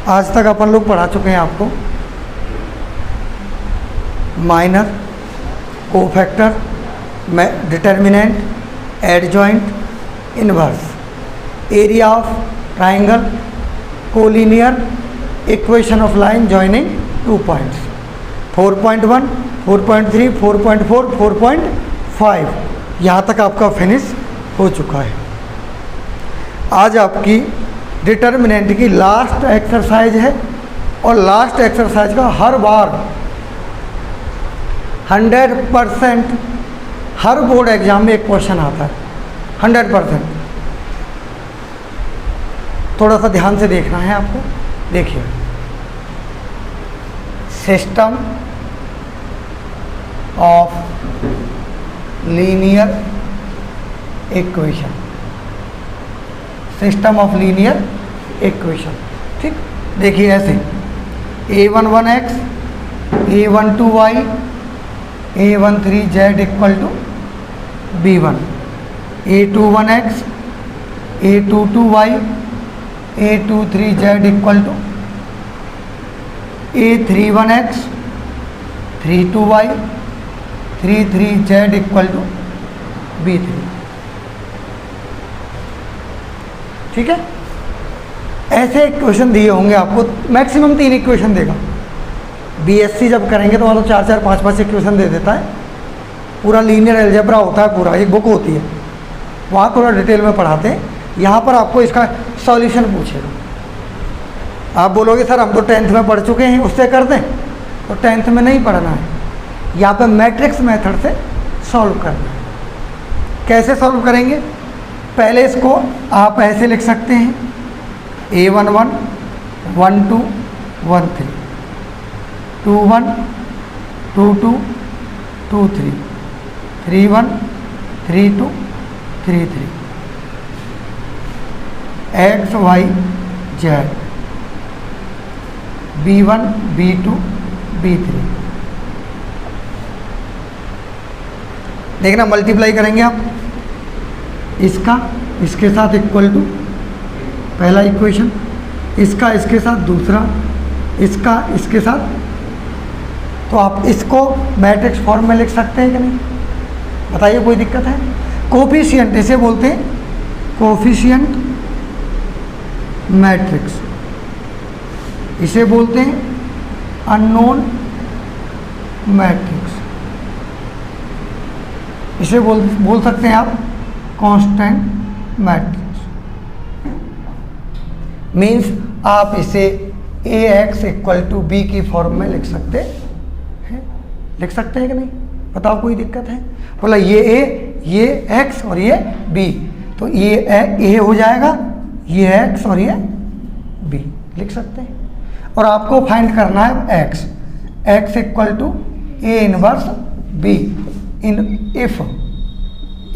आज तक अपन लोग पढ़ा चुके हैं आपको minor, cofactor, determinant, adjoint, inverse, area of triangle, collinear, equation of line joining two points, 4.1, 4.3, 4.4, 4.5 यहाँ तक आपका फिनिश हो चुका है। आज आपकी डिटर्मिनेंट की लास्ट एक्सरसाइज है और लास्ट एक्सरसाइज का हर बार 100% हर बोर्ड एग्जाम में एक क्वेश्चन आता है, 100%। थोड़ा सा ध्यान से देखना है आपको। देखिए, system of linear equation, system of linear equation, ठीक। देखिए ऐसे a11x, a12y, a13z equal to b1, a21x, a22y, a23z equal to a31x, 32y, 33z equal to b3, ठीक है। ऐसे इक्वेशन दिए होंगे आपको, मैक्सिमम 3 इक्वेशन देगा। बीएससी जब करेंगे तो वहाँ तो 4-4, 5-5 इक्वेशन दे देता है। पूरा लीनियर अलजेब्रा होता है, पूरा एक बुक होती है, वहाँ थोड़ा डिटेल में पढ़ाते हैं। यहाँ पर आपको इसका सॉल्यूशन पूछेगा। आप बोलोगे सर हम तो 10th में पढ़ चुके हैं, उससे कर दें, तो 10th में नहीं पढ़ना है, यहाँ पर मैट्रिक्स मेथड से सॉल्व करना है। कैसे सॉल्व करेंगे? पहले इसको आप ऐसे लिख सकते हैं, a11, 12, 13, 21, 22, 23, 31, 32, 33, x, y, z, b1, b2, b3। देखना, मल्टीप्लाई करेंगे आप इसका इसके साथ इक्वल टू पहला इक्वेशन, इसका इसके साथ दूसरा, इसका इसके साथ, तो आप इसको मैट्रिक्स फॉर्म में लिख सकते हैं कि नहीं? बताइए, कोई दिक्कत है? कोफिशिएंट इसे बोलते हैं, कोफिशिएंट मैट्रिक्स, इसे बोलते हैं अननोन मैट्रिक्स, इसे बोल सकते हैं आप कांस्टेंट मैट्रिक्स। मीन्स आप इसे ax इक्वल टू बी की फॉर्म में लिख सकते हैं, लिख सकते हैं कि नहीं? बताओ, कोई दिक्कत है? बोला ये a, ये x और ये b, तो ये a हो जाएगा, ये x और ये b लिख सकते हैं। और आपको फाइंड करना है x equal to a inverse b in if a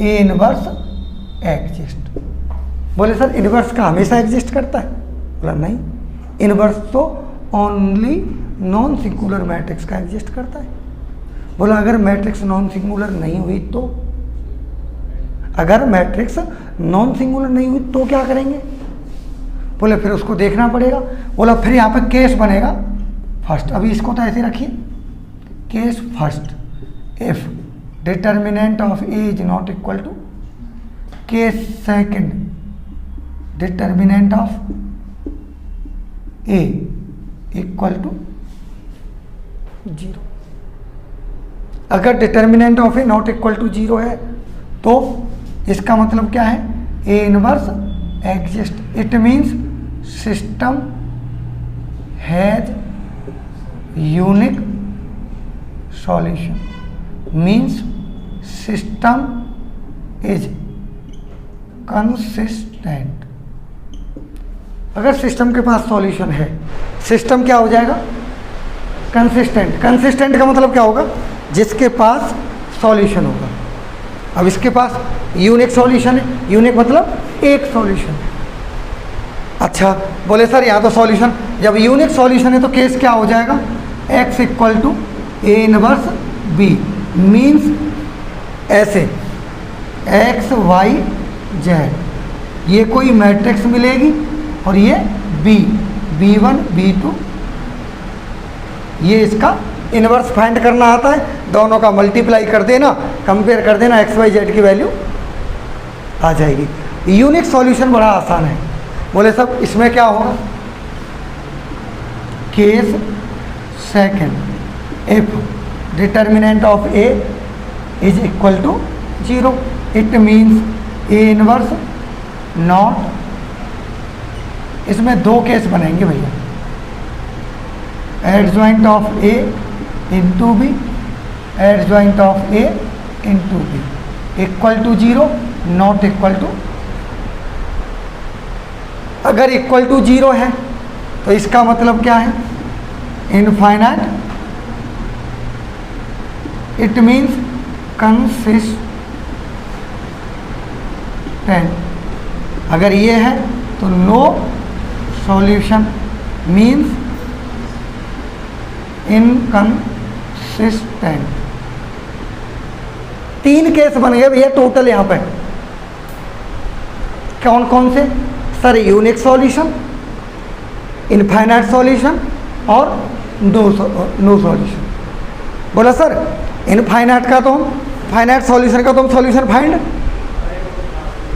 inverse exist. बोले सर इनवर्स का हमेशा एग्जिस्ट करता है? बोला नहीं, इनवर्स तो ओनली नॉन सिंगुलर मैट्रिक्स का एग्जिस्ट करता है। बोला अगर मैट्रिक्स नॉन सिंगुलर नहीं हुई तो? अगर मैट्रिक्स नॉन सिंगुलर नहीं हुई तो क्या करेंगे? बोले फिर उसको देखना पड़ेगा। बोला फिर यहाँ पे केस बनेगा फर्स्ट। अभी इसको तो ऐसे रखिए, case first, if determinant of A is not equal to case second, determinant of A equal to 0। अगर determinant of A not equal to 0 है तो इसका मतलब क्या है? A inverse exist. It means system has unique solution, means system is consistent. अगर system के पास सॉल्यूशन है, सिस्टम क्या हो जाएगा? कंसिस्टेंट। कंसिस्टेंट का मतलब क्या होगा? जिसके पास सॉल्यूशन होगा। अब इसके पास यूनिक सॉल्यूशन है, यूनिक मतलब एक सॉल्यूशन है। अच्छा, बोले सर यहाँ तो सॉल्यूशन, जब यूनिक सॉल्यूशन है तो केस क्या हो जाएगा? x equal to A inverse B, means ऐसे x y z, ये कोई मैट्रिक्स मिलेगी और ये b, B1 B2, ये इसका इन्वर्स फाइंड करना आता है, दोनों का मल्टीप्लाई कर देना, कंपेयर कर देना, एक्स वाई जेड की वैल्यू आ जाएगी। यूनिक सॉल्यूशन बड़ा आसान है। बोले सब इसमें क्या होगा, case second, if determinant of A is equal to 0, it means A inverse not, इसमें दो केस बनेंगे भैया, adjoint of A into B, adjoint of A into B equal to 0, not equal to. अगर इक्वल टू 0 है तो इसका मतलब क्या है, इनफाइनाइट, इट मीन्स कंसिस्टेंट। अगर ये है तो no solution, means inconsistent. 3 case बन गए भैया टोटल यहाँ पे। कौन कौन से sir, unique solution, infinite solution और नो सॉल्यूशन। बोला सर इनफाइनाइट का तो हम, फाइनाइट सॉल्यूशन का तो हम सॉल्यूशन फाइंड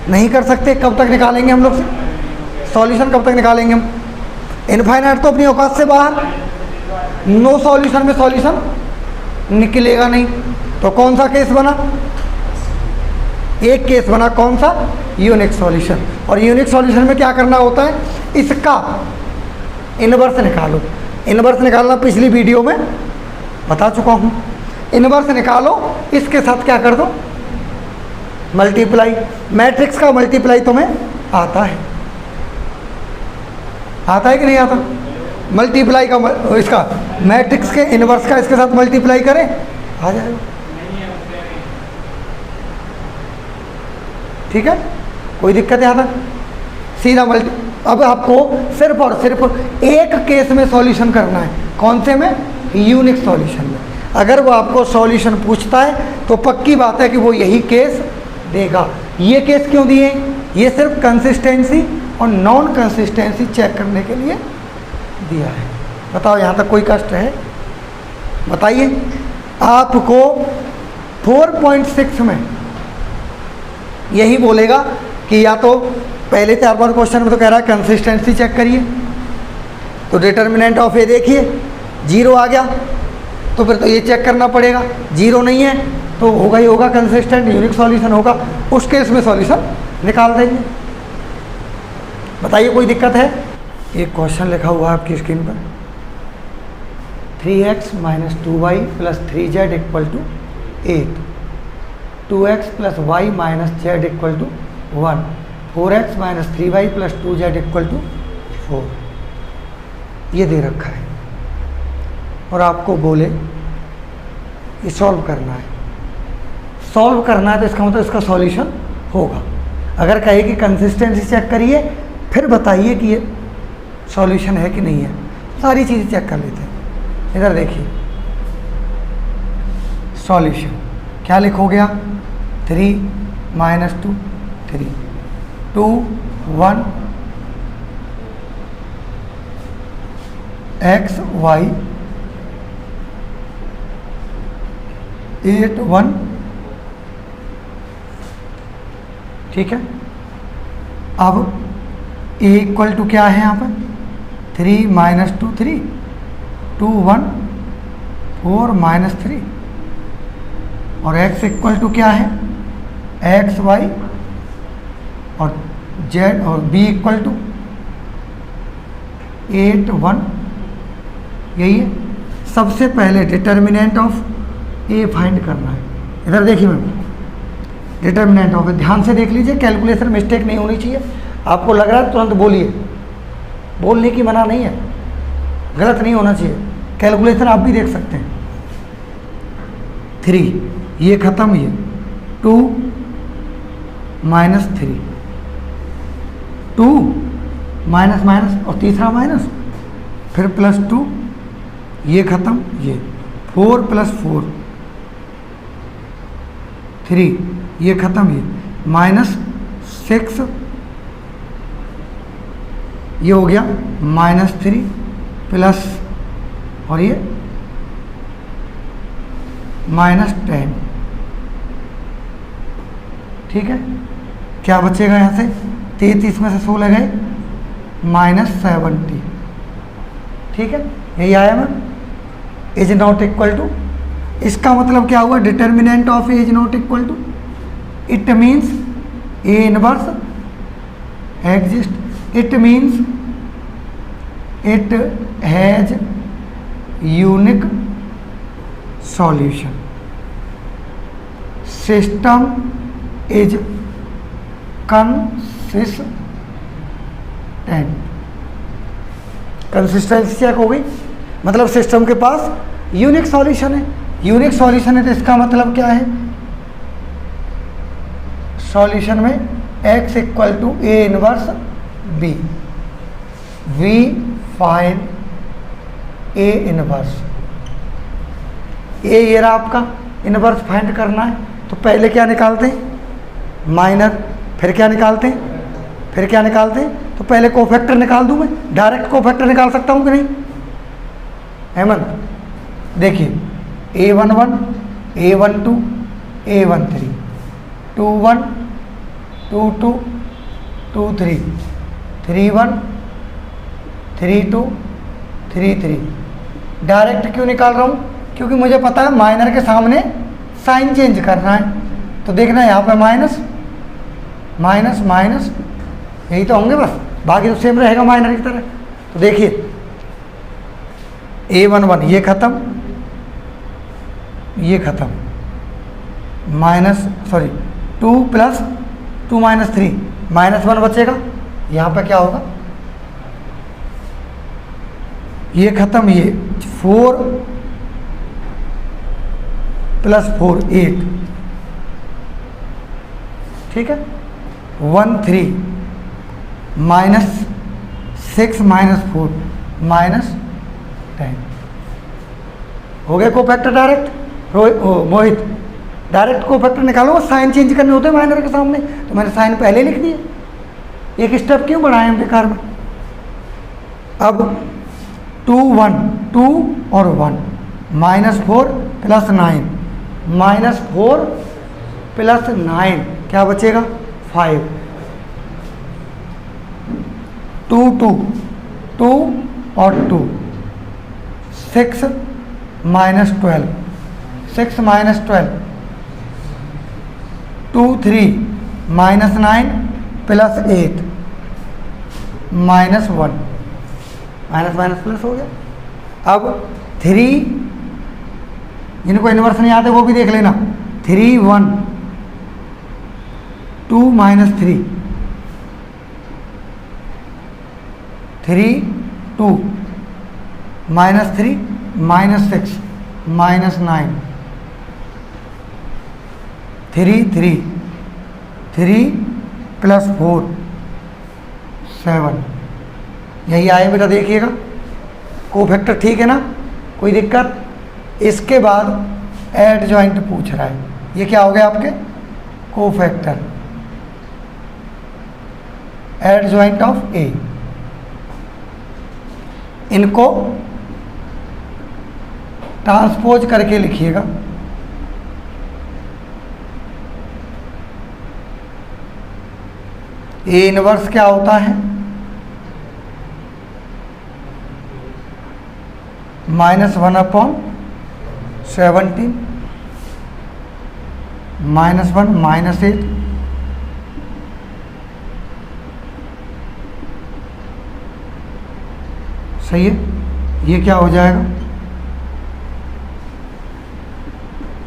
नहीं कर सकते, कब तक निकालेंगे हम लोग से सॉल्यूशन, कब तक निकालेंगे हम। इनफाइनाइट तो अपनी औकात से बाहर, नो सॉल्यूशन में सॉल्यूशन निकलेगा नहीं। तो कौन सा केस बना, एक केस बना, कौन सा, यूनिक सॉल्यूशन। और यूनिक सॉल्यूशन में क्या करना होता है, इसका इनवर्स निकालो। इनवर्स निकालना पिछली वीडियो में बता चुका हूँ। इनवर्स निकालो, इसके साथ क्या कर दो, मल्टीप्लाई। मैट्रिक्स का मल्टीप्लाई तुम्हें आता है, आता है कि नहीं आता। मल्टीप्लाई का इसका मैट्रिक्स के इनवर्स का इसके साथ मल्टीप्लाई करें, आ जाएगा। ठीक है, कोई दिक्कत है आता, सीधा मल्टी। अब आपको सिर्फ और सिर्फ एक केस में सॉल्यूशन करना है, कौन से में, यूनिक सॉल्यूशन में। अगर वो आपको सॉल्यूशन पूछता है तो पक्की बात है कि वो यही केस देगा। ये केस क्यों दिए, ये सिर्फ कंसिस्टेंसी और नॉन कंसिस्टेंसी चेक करने के लिए दिया है। बताओ यहाँ तक कोई कष्ट है, बताइए। आपको 4.6 में यही बोलेगा कि या तो पहले 4 क्वेश्चन में तो कह रहा है कंसिस्टेंसी चेक करिए, तो डिटर्मिनेंट ऑफ ए देखिए 0 आ गया, तो फिर तो ये चेक करना पड़ेगा। 0 नहीं है तो होगा ही होगा कंसिस्टेंट, यूनिक सॉल्यूशन होगा, उस केस में सॉल्यूशन निकाल देंगे। बताइए कोई दिक्कत है। एक क्वेश्चन लिखा हुआ है आपकी स्क्रीन पर, 3x - 2y + 3z = 8, 2x + y - z = 1, 4x - 3y + 2z = 4। ये दे रखा है और आपको बोले ये सॉल्व करना है। सॉल्व करना है तो इसका मतलब इसका सॉल्यूशन होगा। अगर कहे कि कंसिस्टेंसी चेक करिए फिर बताइए कि ये सॉल्यूशन है कि नहीं है, सारी चीज़ें चेक कर लेते हैं। इधर देखिए सॉल्यूशन क्या लिखोगे आप, 3 - 2 3, 2 1 x y 8 1, ठीक है। अब a = क्या है यहाँ पर, 3 - 2 3, 2 1 4 - 3, और x = क्या है, x y और z, और b = 8 1, यही है। सबसे पहले डिटर्मिनेंट ऑफ ए फाइंड करना है। इधर देखिए मैम, डिटर्मिनेंट ऑफ ए ध्यान से देख लीजिए, कैलकुलेशन मिस्टेक नहीं होनी चाहिए। आपको लग रहा है तुरंत बोलिए, बोलने की मना नहीं है, गलत नहीं होना चाहिए। कैलकुलेशन आप भी देख सकते हैं। 3 ये ख़त्म, ये 2 - 3, 2 माइनस माइनस और तीसरा माइनस, फिर +2 ये ख़त्म, ये 4 + 4 3 ये ख़त्म, ये -6 ये हो गया -3 प्लस और ये -10, ठीक है। क्या बचेगा यहाँ से, 33 में से 16 गए -70, ठीक है। यही आया ma'am, is not equal to. इसका मतलब क्या हुआ, determinant of A is not equal to, it means A inverse exist, it means it has unique solution, system is consistent. Consistency check हो गई, मतलब सिस्टम के पास यूनिक सॉल्यूशन है। यूनिक सॉल्यूशन है तो इसका मतलब क्या है, सॉल्यूशन में x equal to A inverse B, we find A inverse. A ये रहा आपका, इनवर्स फाइंड करना है तो पहले क्या निकालते हैं, माइनर, फिर क्या निकालते हैं, फिर क्या निकालते हैं, तो पहले कोफैक्टर निकाल दूं मैं, डायरेक्ट कोफैक्टर निकाल सकता हूं कि नहीं हेमंत? देखिए A11, A12, A13, 21, 22, 23, 31, 32, 33। डायरेक्ट क्यों निकाल रहा हूँ, क्योंकि मुझे पता है माइनर के सामने साइन चेंज करना है, तो देखना यहाँ पे माइनस माइनस माइनस, यही तो होंगे बस, बाकी तो सेम रहेगा माइनर की तरह। तो देखिए A11 ये ख़त्म, ये ख़त्म, -2 + 2 - 3 -1 बचेगा। यहाँ पे क्या होगा, ये ख़त्म, ये 4 + 4 8, ठीक है। 1 3 -6 -4 -10 हो गया कोफैक्टर डायरेक्ट। मोहित डायरेक्ट कोफैक्टर निकालो, साइन चेंज करने होते हैं माइनर के सामने, तो मैंने साइन पहले लिख दिया, एक स्टेप क्यों बढ़ाए हम बेकार में। अब 2 1 2 और 1 -4 + 9 -4 + 9 क्या बचेगा 5, 2 2 2 और 2 6 -12 6 -12 2 3 -9 + 8 -1 माइनस माइनस प्लस हो गया। अब 3, जिनको इन्वर्स नहीं आते वो भी देख लेना, 3 1 2 -3 3 2 -3 -6 -9 3 3 3 + 4 7। यही आए बेटा, देखिएगा कोफैक्टर ठीक है ना, कोई दिक्कत। इसके बाद एड जॉइंट पूछ रहा है, ये क्या हो गया आपके कोफैक्टर, एड जॉइंट ऑफ ए। इनको ट्रांसपोज करके लिखिएगा, ए इनवर्स क्या होता है, -1/17 -1 -8 सही है। ये क्या हो जाएगा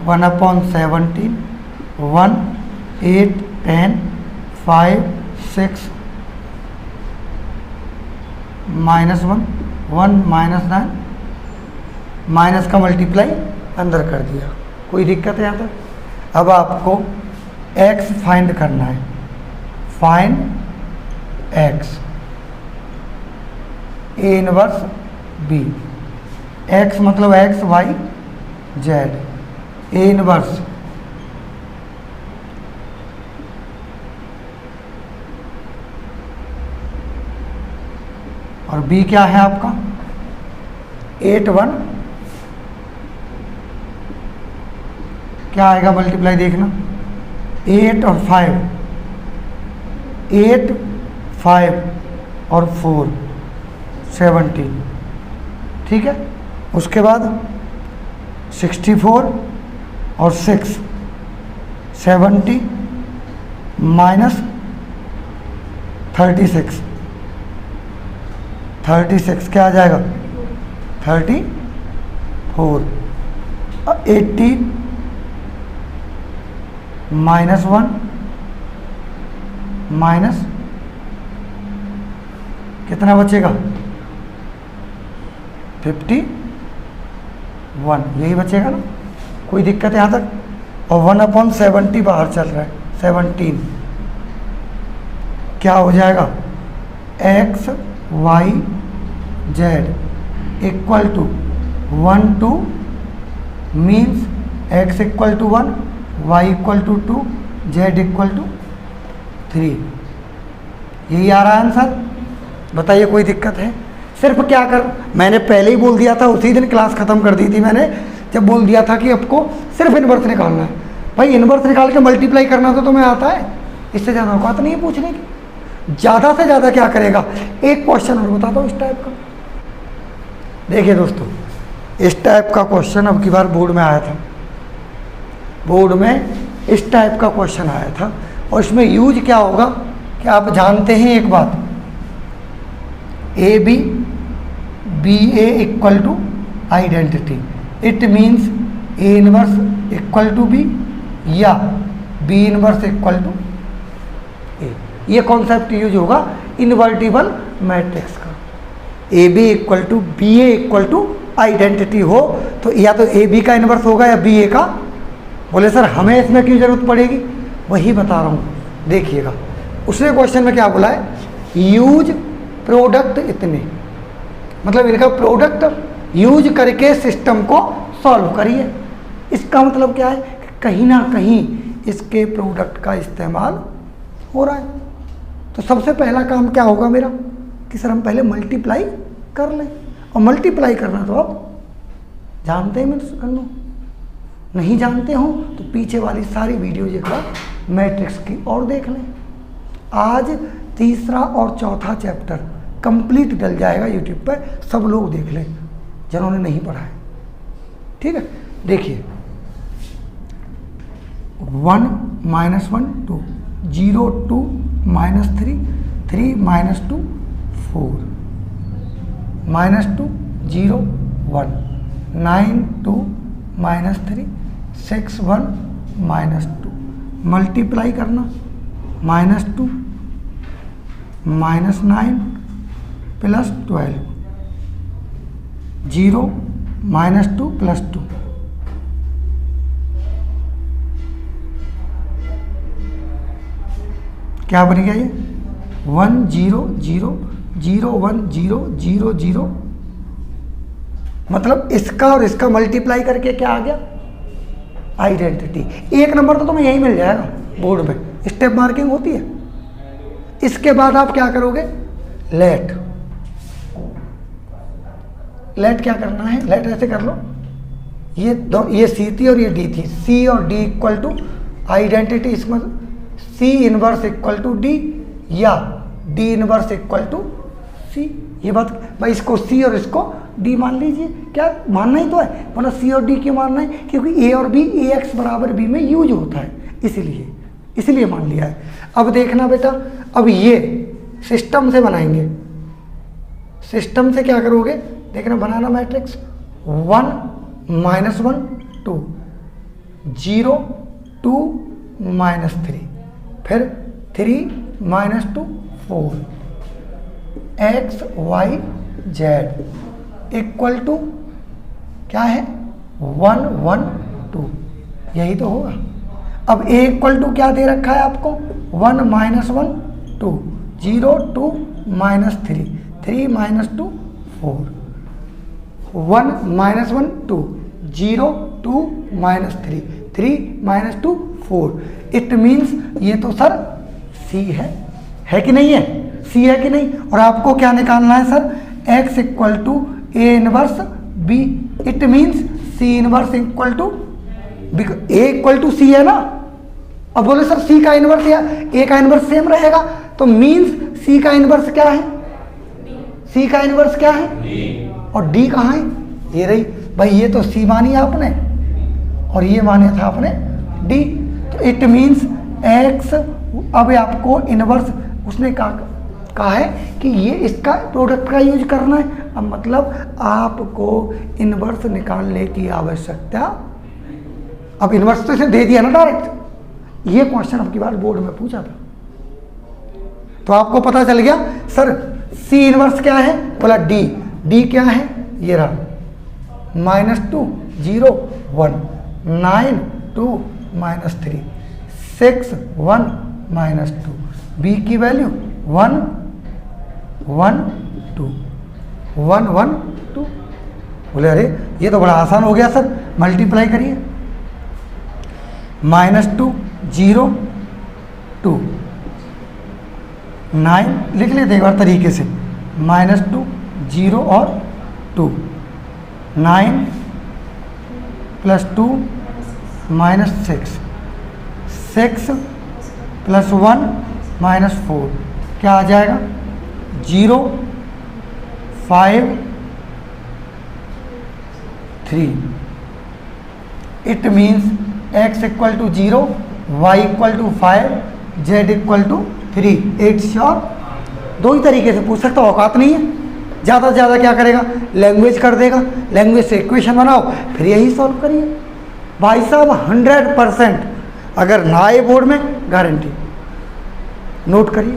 1/17 1 8 10 5 6 -1 1 -9 माइनस का मल्टीप्लाई अंदर कर दिया, कोई दिक्कत है यहाँ तक। अब आपको x फाइंड करना है, find x A inverse b, x मतलब x y z, A inverse और b क्या है आपका 8 1, क्या आएगा मल्टीप्लाई देखना 8 और 5, 8 5 और 4 17, ठीक है। उसके बाद 64 और 6 70 माइनस 36 क्या आ जाएगा 34, 80 माइनस 1 माइनस कितना बचेगा 51, यही बचेगा ना, कोई दिक्कत है यहाँ तक। और 1/70 बाहर चल रहा है 17, क्या हो जाएगा x y z equal to 1 2 means x equal to 1, y equal to 2, z equal to 3, यही आ रहा है आंसर। बताइए कोई दिक्कत है? सिर्फ क्या कर, मैंने पहले ही बोल दिया था, उसी दिन क्लास खत्म कर दी थी मैंने, जब बोल दिया था कि आपको सिर्फ इनवर्स निकालना है। भाई इनवर्स निकाल के मल्टीप्लाई करना तो तुम्हें आता है, इससे ज़्यादा औकात नहीं है पूछने की। ज़्यादा से ज़्यादा क्या करेगा, एक क्वेश्चन और बताता हूँ इस टाइप का। देखिए दोस्तों, इस टाइप का क्वेश्चन अब की बार बोर्ड में आया था, बोर्ड में इस टाइप का क्वेश्चन आया था। और इसमें यूज क्या होगा कि आप जानते हैं एक बात, A B A equal to identity, it means A inverse equal to B या B inverse equal to A. ये कॉन्सेप्ट यूज होगा इनवर्टिबल मैट्रिक्स का। A B equal to B A equal to identity हो तो या तो A B का inverse होगा या बी ए का। बोले सर हमें इसमें क्यों जरूरत पड़ेगी, वही बता रहा हूँ, देखिएगा। उसने क्वेश्चन में क्या बोला है, यूज प्रोडक्ट इतने, मतलब इनका प्रोडक्ट यूज करके सिस्टम को सॉल्व करिए। इसका मतलब क्या है कि कहीं ना कहीं इसके प्रोडक्ट का इस्तेमाल हो रहा है। तो सबसे पहला काम क्या होगा मेरा कि सर हम पहले मल्टीप्लाई कर लें, और मल्टीप्लाई करना तो आप जानते हैं, मैं कर लूँ, नहीं जानते हो तो पीछे वाली सारी वीडियोज एक बार मैट्रिक्स की और देख लें। आज तीसरा और चौथा चैप्टर कंप्लीट डल जाएगा यूट्यूब पर, सब लोग देख लें जिन्होंने नहीं पढ़ा है, ठीक है। देखिए 1 - 1 2, 0 2 -3, 3 - 2 4, -2 0 1, 9 2 -3 6 1 -2, मल्टीप्लाई करना -2 -9 +12, 0 -2 +2, क्या बन गया ये 1 0 0 0 1 0 0 0, मतलब इसका और इसका मल्टीप्लाई करके क्या आ गया आइडेंटिटी। एक नंबर तो तुम्हें यही मिल जाएगा बोर्ड में, स्टेप मार्किंग होती है। इसके बाद आप क्या करोगे, लेट क्या करना है, लेट ऐसे कर लो, ये सी थी और ये डी थी, सी और डी इक्वल टू आइडेंटिटी, इसमें C inverse equal to D या D inverse equal to C. ये बात भाई, इसको सी और इसको डी मान लीजिए, क्या मानना ही तो है, मतलब सी और डी क्यों मानना है, क्योंकि ए और बी ए एक्स बराबर बी में यूज होता है, इसीलिए मान लिया है। अब देखना बेटा, अब ये सिस्टम से बनाएंगे, सिस्टम से क्या करोगे देखना, बनाना मैट्रिक्स 1 - 1 2, 0 2 -3, फिर 3 -2 4, x y z equal to क्या है 1 1 2, यही तो होगा। अब a इक्वल टू क्या दे रखा है आपको, 1 - 1 2, 0 2 -3, 3 -2 4, 1 - 1 2, 0 2 -3, 3 -2 4। इट मीन्स ये तो सर C है कि नहीं है, C है कि नहीं। और आपको क्या निकालना है sir, x equal to A inverse B, it means C inverse equal to B, A equal to C है ना। अब बोले सर सी का इनवर्स या ए का इनवर्स सेम रहेगा, तो मीन्स सी का इनवर्स क्या है, सी का इनवर्स क्या है, और डी कहाँ है, ये रही भाई, ये तो सी मानी आपने और ये माने था आपने डी, तो इट मीन्स एक्स। अब आपको इनवर्स उसने कहा है कि ये इसका प्रोडक्ट का यूज करना है, अब मतलब आपको इनवर्स निकालने की आवश्यकता, अब इनवर्स तो इसे दे दिया ना डायरेक्ट, ये क्वेश्चन आपकी बार बोर्ड में पूछा था, तो आपको पता चल गया सर सी इनवर्स क्या है, बोला डी, डी क्या है, ये रहा -2 0 1 9 2 -3 6 1 -2, बी की वैल्यू 1 1 2 1 1 2। बोले अरे ये तो बड़ा आसान हो गया सर, मल्टीप्लाई करिए, -2 0 2 9, लिख लेते एक बार तरीके से, -2 0 और 2, 9 + 2 -6, 6 + 1 -4, क्या आ जाएगा 0 5 3। It means x equal to 0, y equal to 5, z equal to 3। It's sure. दो ही तरीके से पूछ सकता, औकात नहीं है, ज़्यादा से ज़्यादा क्या करेगा, लैंग्वेज कर देगा, लैंग्वेज से इक्वेशन बनाओ फिर यही सॉल्व करिए। भाई साहब 100%, अगर ना आए बोर्ड में गारंटी, नोट करिए।